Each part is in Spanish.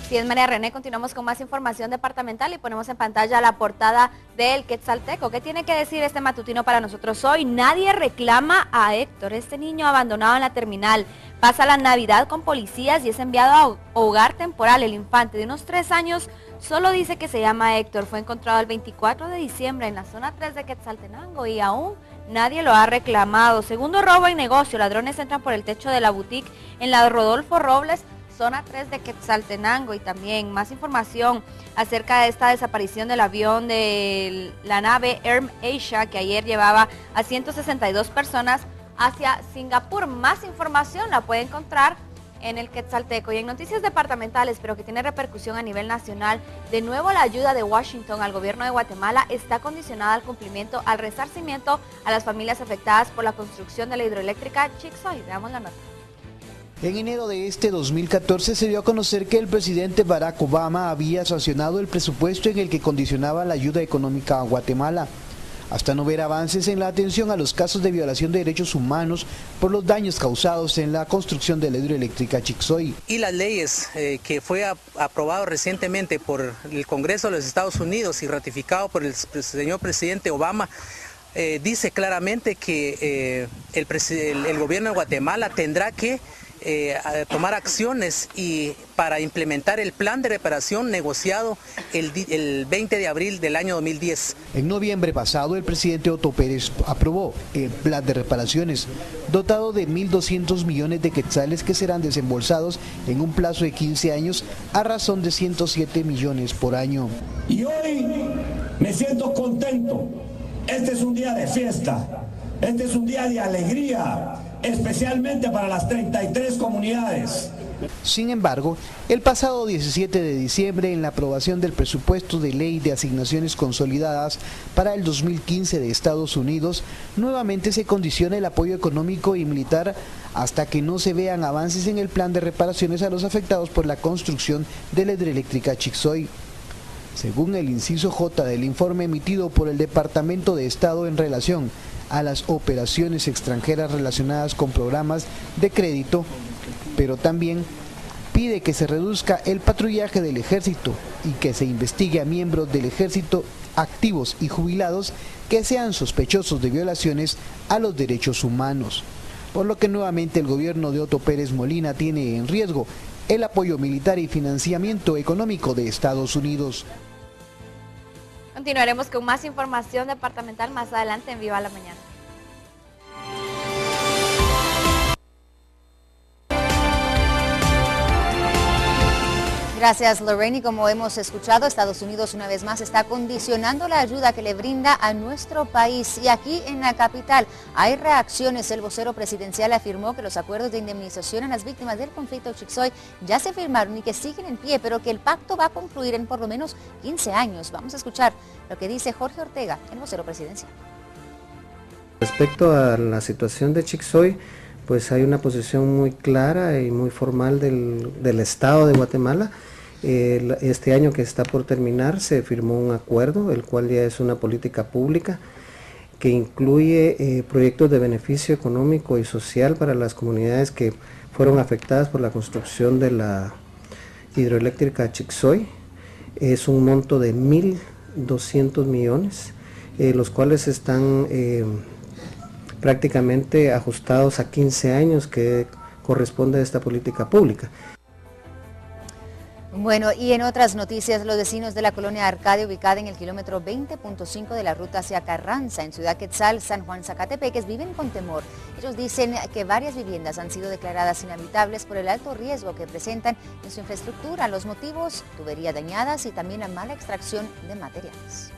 Así es, María René, continuamos con más información departamental y ponemos en pantalla la portada del Quetzalteco. ¿Qué tiene que decir este matutino para nosotros hoy? Nadie reclama a Héctor, este niño abandonado en la terminal. Pasa la Navidad con policías y es enviado a hogar temporal. El infante de unos 3 años solo dice que se llama Héctor. Fue encontrado el 24 de diciembre en la zona 3 de Quetzaltenango y aún nadie lo ha reclamado. Segundo robo en negocio. Ladrones entran por el techo de la boutique en la Rodolfo Robles, zona 3 de Quetzaltenango. Y también más información acerca de esta desaparición del avión de la nave Air Asia que ayer llevaba a 162 personas hacia Singapur. Más información la puede encontrar en el Quetzalteco. Y en noticias departamentales, pero que tiene repercusión a nivel nacional, de nuevo la ayuda de Washington al gobierno de Guatemala está condicionada al cumplimiento, al resarcimiento a las familias afectadas por la construcción de la hidroeléctrica Chixoy. Veamos la nota. En enero de este 2014 se dio a conocer que el presidente Barack Obama había sancionado el presupuesto en el que condicionaba la ayuda económica a Guatemala, hasta no ver avances en la atención a los casos de violación de derechos humanos por los daños causados en la construcción de la hidroeléctrica Chixoy. Y las leyes que fue aprobado recientemente por el Congreso de los Estados Unidos y ratificado por el señor presidente Obama, dice claramente que el gobierno de Guatemala tendrá que tomar acciones y para implementar el plan de reparación negociado el 20 de abril del año 2010. En noviembre pasado, el presidente Otto Pérez aprobó el plan de reparaciones, dotado de 1.200 millones de quetzales que serán desembolsados en un plazo de 15 años a razón de 107 millones por año. Y hoy me siento contento. Este es un día de fiesta, este es un día de alegría, especialmente para las 33 comunidades. Sin embargo, el pasado 17 de diciembre, en la aprobación del presupuesto de ley de asignaciones consolidadas para el 2015 de Estados Unidos, nuevamente se condiciona el apoyo económico y militar hasta que no se vean avances en el plan de reparaciones a los afectados por la construcción de la hidroeléctrica Chixoy. Según el inciso J del informe emitido por el Departamento de Estado en relación a las operaciones extranjeras relacionadas con programas de crédito, pero también pide que se reduzca el patrullaje del ejército y que se investigue a miembros del ejército activos y jubilados que sean sospechosos de violaciones a los derechos humanos, por lo que nuevamente el gobierno de Otto Pérez Molina tiene en riesgo el apoyo militar y financiamiento económico de Estados Unidos. Continuaremos con más información departamental más adelante en Viva la Mañana. Gracias, Lorraine. Y como hemos escuchado, Estados Unidos una vez más está condicionando la ayuda que le brinda a nuestro país. Y aquí en la capital hay reacciones. El vocero presidencial afirmó que los acuerdos de indemnización a las víctimas del conflicto Chixoy ya se firmaron y que siguen en pie, pero que el pacto va a concluir en por lo menos 15 años. Vamos a escuchar lo que dice Jorge Ortega, el vocero presidencial. Respecto a la situación de Chixoy, pues hay una posición muy clara y muy formal del Estado de Guatemala. Este año que está por terminar se firmó un acuerdo, el cual ya es una política pública que incluye proyectos de beneficio económico y social para las comunidades que fueron afectadas por la construcción de la hidroeléctrica Chixoy. Es un monto de 1.200 millones, los cuales están prácticamente ajustados a 15 años que corresponde a esta política pública. Bueno, y en otras noticias, los vecinos de la colonia Arcadia, ubicada en el kilómetro 20.5 de la ruta hacia Carranza, en Ciudad Quetzal, San Juan, Zacatepeques, viven con temor. Ellos dicen que varias viviendas han sido declaradas inhabitables por el alto riesgo que presentan en su infraestructura. Los motivos, tuberías dañadas y también la mala extracción de materiales.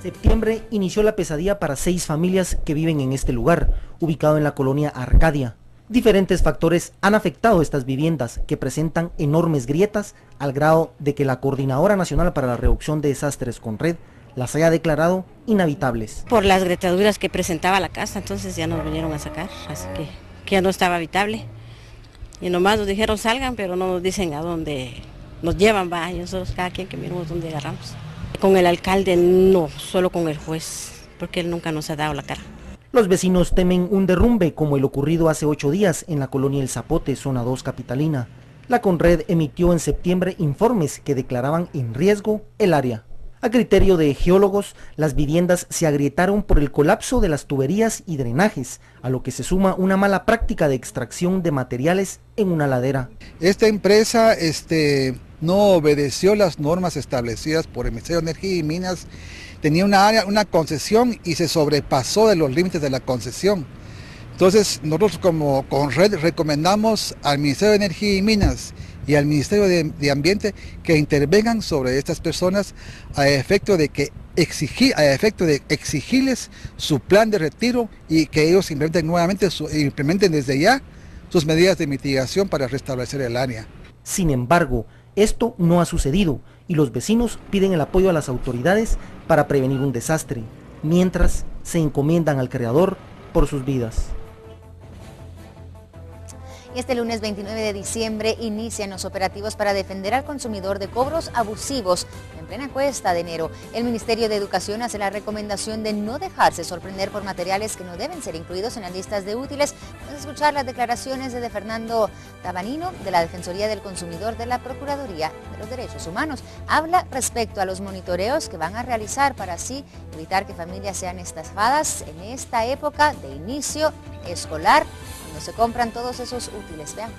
Septiembre inició la pesadilla para 6 familias que viven en este lugar, ubicado en la colonia Arcadia. Diferentes factores han afectado estas viviendas, que presentan enormes grietas al grado de que la Coordinadora Nacional para la Reducción de Desastres CONRED las haya declarado inhabitables. Por las gretaduras que presentaba la casa, entonces ya nos vinieron a sacar, así que ya no estaba habitable. Y nomás nos dijeron salgan, pero no nos dicen a dónde nos llevan, va, y nosotros cada quien que miremos dónde agarramos. Con el alcalde no, solo con el juez, porque él nunca nos ha dado la cara. Los vecinos temen un derrumbe como el ocurrido hace 8 días en la colonia El Zapote, zona 2 capitalina. La Conred emitió en septiembre informes que declaraban en riesgo el área. A criterio de geólogos, las viviendas se agrietaron por el colapso de las tuberías y drenajes, a lo que se suma una mala práctica de extracción de materiales en una ladera. Esta empresa no obedeció las normas establecidas por el Ministerio de Energía y Minas. Tenía una concesión y se sobrepasó de los límites de la concesión. Entonces nosotros como Conred recomendamos al Ministerio de Energía y Minas y al Ministerio de Ambiente que intervengan sobre estas personas a efecto de exigirles su plan de retiro y que ellos implementen desde ya sus medidas de mitigación para restablecer el área. Sin embargo, esto no ha sucedido y los vecinos piden el apoyo a las autoridades para prevenir un desastre, mientras se encomiendan al Creador por sus vidas. Y este lunes 29 de diciembre inician los operativos para defender al consumidor de cobros abusivos en plena cuesta de enero. El Ministerio de Educación hace la recomendación de no dejarse sorprender por materiales que no deben ser incluidos en las listas de útiles. Vamos a escuchar las declaraciones de Fernando Tabanino, de la Defensoría del Consumidor de la Procuraduría de los Derechos Humanos. Habla respecto a los monitoreos que van a realizar para así evitar que familias sean estafadas en esta época de inicio escolar, cuando se compran todos esos útiles. Veamos.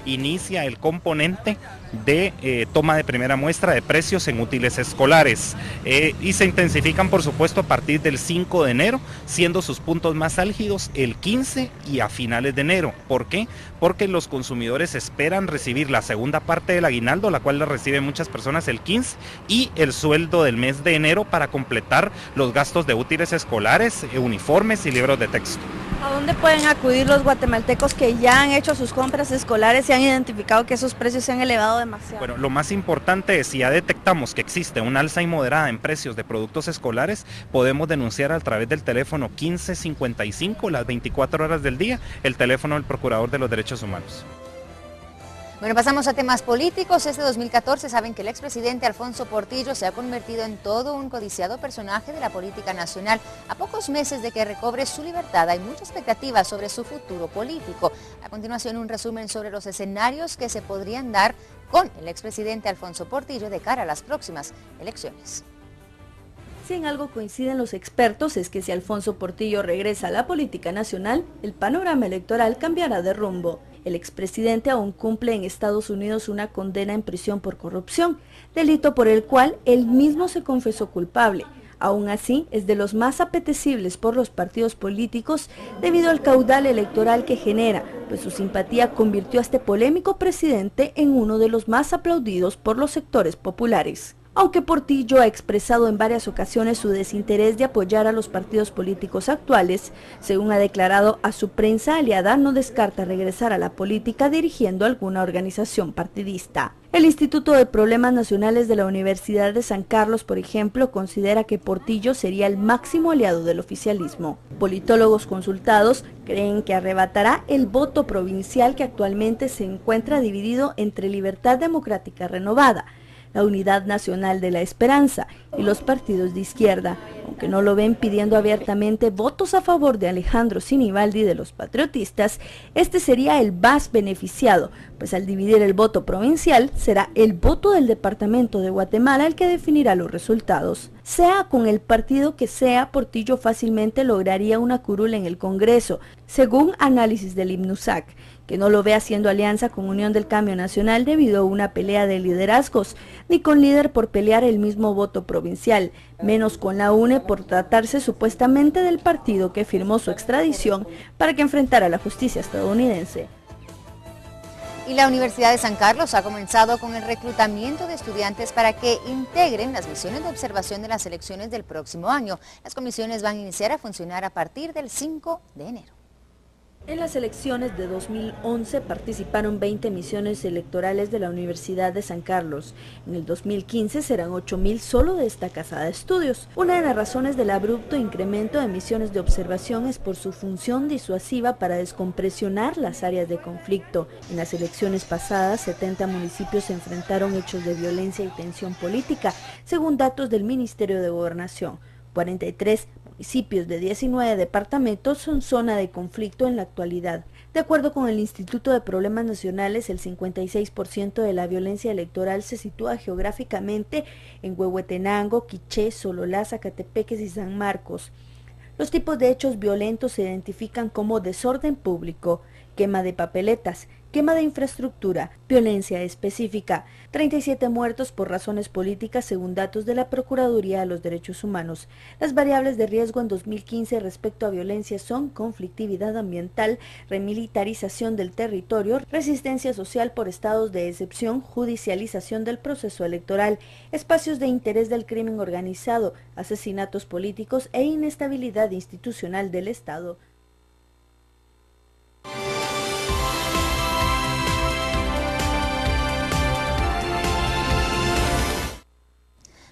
Inicia el componente de toma de primera muestra de precios en útiles escolares y se intensifican por supuesto a partir del 5 de enero, siendo sus puntos más álgidos el 15 y a finales de enero. ¿Por qué? Porque los consumidores esperan recibir la segunda parte del aguinaldo, la cual la reciben muchas personas el 15, y el sueldo del mes de enero para completar los gastos de útiles escolares, uniformes y libros de texto. ¿A dónde pueden acudir los guatemaltecos que ya han hecho sus compras escolares y han identificado que esos precios se han elevado demasiado? Bueno, lo más importante es, si ya detectamos que existe una alza inmoderada en precios de productos escolares, podemos denunciar a través del teléfono 1555, las 24 horas del día, el teléfono del Procurador de los Derechos Humanos. Bueno, pasamos a temas políticos. Este 2014 saben que el expresidente Alfonso Portillo se ha convertido en todo un codiciado personaje de la política nacional. A pocos meses de que recobre su libertad, hay mucha expectativa sobre su futuro político. A continuación, un resumen sobre los escenarios que se podrían dar con el expresidente Alfonso Portillo de cara a las próximas elecciones. Si en algo coinciden los expertos es que si Alfonso Portillo regresa a la política nacional, el panorama electoral cambiará de rumbo. El expresidente aún cumple en Estados Unidos una condena en prisión por corrupción, delito por el cual él mismo se confesó culpable. Aún así, es de los más apetecibles por los partidos políticos debido al caudal electoral que genera, pues su simpatía convirtió a este polémico presidente en uno de los más aplaudidos por los sectores populares. Aunque Portillo ha expresado en varias ocasiones su desinterés de apoyar a los partidos políticos actuales, según ha declarado a su prensa aliada, no descarta regresar a la política dirigiendo alguna organización partidista. El Instituto de Problemas Nacionales de la Universidad de San Carlos, por ejemplo, considera que Portillo sería el máximo aliado del oficialismo. Politólogos consultados creen que arrebatará el voto provincial que actualmente se encuentra dividido entre Libertad Democrática Renovada, la Unidad Nacional de la Esperanza y los partidos de izquierda, aunque no lo ven pidiendo abiertamente votos a favor de Alejandro Sinibaldi de los patriotistas. Este sería el más beneficiado, pues al dividir el voto provincial será el voto del departamento de Guatemala el que definirá los resultados. Sea con el partido que sea, Portillo fácilmente lograría una curul en el Congreso, según análisis del IMNUSAC, que no lo ve haciendo alianza con Unión del Cambio Nacional debido a una pelea de liderazgos, ni con líder por pelear el mismo voto provincial, menos con la UNE por tratarse supuestamente del partido que firmó su extradición para que enfrentara a la justicia estadounidense. Y la Universidad de San Carlos ha comenzado con el reclutamiento de estudiantes para que integren las misiones de observación de las elecciones del próximo año. Las comisiones van a iniciar a funcionar a partir del 5 de enero. En las elecciones de 2011 participaron 20 misiones electorales de la Universidad de San Carlos. En el 2015 serán 8.000 solo de esta casa de estudios. Una de las razones del abrupto incremento de misiones de observación es por su función disuasiva para descompresionar las áreas de conflicto. En las elecciones pasadas, 70 municipios se enfrentaron hechos de violencia y tensión política, según datos del Ministerio de Gobernación. 43 municipios de 19 departamentos son zona de conflicto en la actualidad. De acuerdo con el Instituto de Problemas Nacionales, el 56% de la violencia electoral se sitúa geográficamente en Huehuetenango, Quiché, Sololá, Zacatepeques y San Marcos. Los tipos de hechos violentos se identifican como desorden público, quema de papeletas, quema de infraestructura, violencia específica, 37 muertos por razones políticas según datos de la Procuraduría de los Derechos Humanos. Las variables de riesgo en 2015 respecto a violencia son conflictividad ambiental, remilitarización del territorio, resistencia social por estados de excepción, judicialización del proceso electoral, espacios de interés del crimen organizado, asesinatos políticos e inestabilidad institucional del Estado.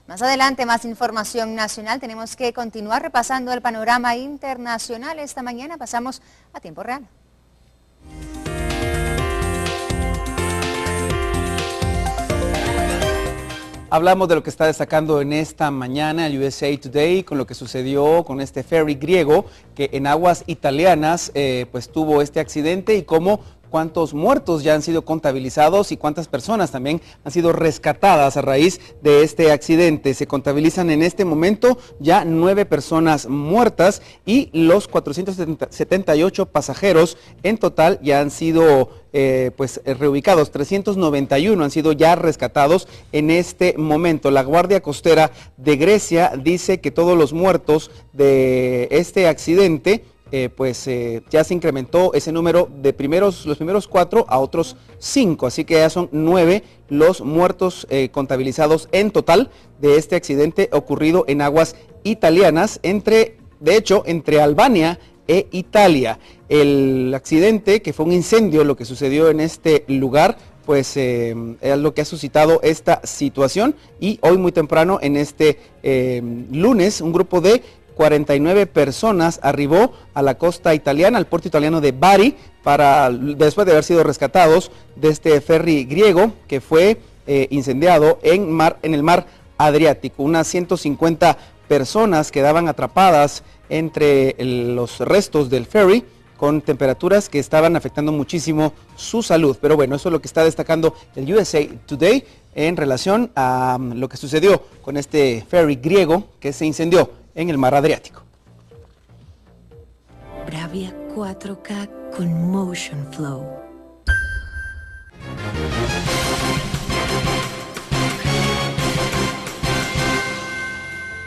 Más adelante, más información nacional. Tenemos que continuar repasando el panorama internacional. Esta mañana pasamos a tiempo real. Hablamos de lo que está destacando en esta mañana el USA Today con lo que sucedió con este ferry griego que en aguas italianas pues tuvo este accidente y cómo cuántos muertos ya han sido contabilizados y cuántas personas también han sido rescatadas a raíz de este accidente. Se contabilizan en este momento ya 9 personas muertas y los 478 pasajeros en total ya han sido reubicados. 391 han sido ya rescatados en este momento. La Guardia Costera de Grecia dice que todos los muertos de este accidente ya se incrementó ese número de los primeros 4 a otros 5, así que ya son 9 los muertos contabilizados en total de este accidente ocurrido en aguas italianas, entre Albania e Italia. El accidente, que fue un incendio, lo que sucedió en este lugar, es lo que ha suscitado esta situación, y hoy muy temprano en este lunes un grupo de 49 personas arribó a la costa italiana, al puerto italiano de Bari, después de haber sido rescatados de este ferry griego que fue incendiado en el mar Adriático. Unas 150 personas quedaban atrapadas entre los restos del ferry con temperaturas que estaban afectando muchísimo su salud. Pero bueno, eso es lo que está destacando el USA Today en relación a lo que sucedió con este ferry griego que se incendió en el mar Adriático. Bravia 4K con Motion Flow.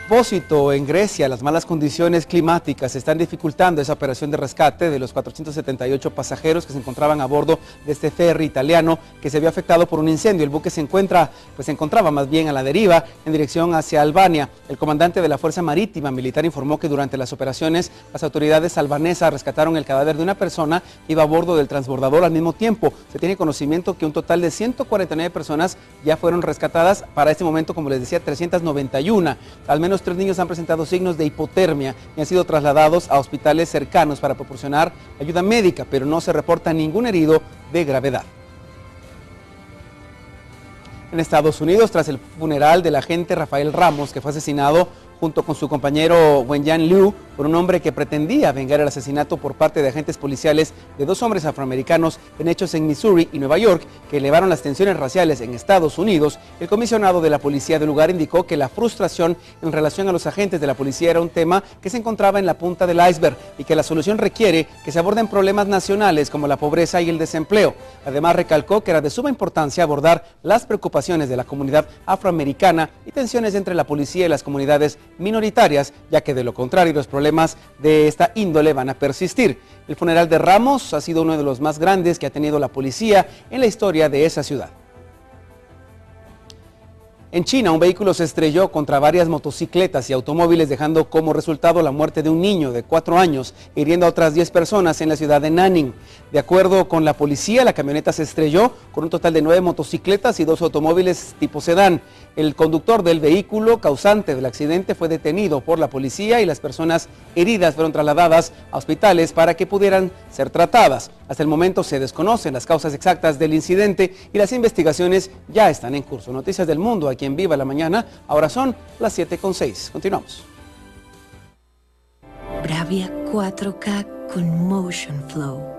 Propósito, en Grecia, las malas condiciones climáticas están dificultando esa operación de rescate de los 478 pasajeros que se encontraban a bordo de este ferry italiano que se vio afectado por un incendio. El buque se encontraba más bien a la deriva en dirección hacia Albania. El comandante de la Fuerza Marítima Militar informó que durante las operaciones las autoridades albanesas rescataron el cadáver de una persona que iba a bordo del transbordador al mismo tiempo. Se tiene conocimiento que un total de 149 personas ya fueron rescatadas. Para este momento, como les decía, 391. Al menos 3 niños han presentado signos de hipotermia y han sido trasladados a hospitales cercanos para proporcionar ayuda médica, pero no se reporta ningún herido de gravedad. En Estados Unidos, tras el funeral del agente Rafael Ramos, que fue asesinado junto con su compañero Wenyan Liu por un hombre que pretendía vengar el asesinato por parte de agentes policiales de 2 hombres afroamericanos en hechos en Missouri y Nueva York que elevaron las tensiones raciales en Estados Unidos, el comisionado de la policía del lugar indicó que la frustración en relación a los agentes de la policía era un tema que se encontraba en la punta del iceberg y que la solución requiere que se aborden problemas nacionales como la pobreza y el desempleo. Además, recalcó que era de suma importancia abordar las preocupaciones de la comunidad afroamericana y tensiones entre la policía y las comunidades minoritarias, ya que de lo contrario los problemas de esta índole van a persistir. El funeral de Ramos ha sido uno de los más grandes que ha tenido la policía en la historia de esa ciudad. En China, un vehículo se estrelló contra varias motocicletas y automóviles, dejando como resultado la muerte de un niño de 4 años, hiriendo a otras 10 personas en la ciudad de Nanning. De acuerdo con la policía, la camioneta se estrelló con un total de 9 motocicletas y 2 automóviles tipo sedán. El conductor del vehículo causante del accidente fue detenido por la policía y las personas heridas fueron trasladadas a hospitales para que pudieran ser tratadas. Hasta el momento se desconocen las causas exactas del incidente y las investigaciones ya están en curso. Noticias del Mundo aquí en Viva la Mañana, ahora son las 7:06. Continuamos. Bravia 4K con Motion Flow.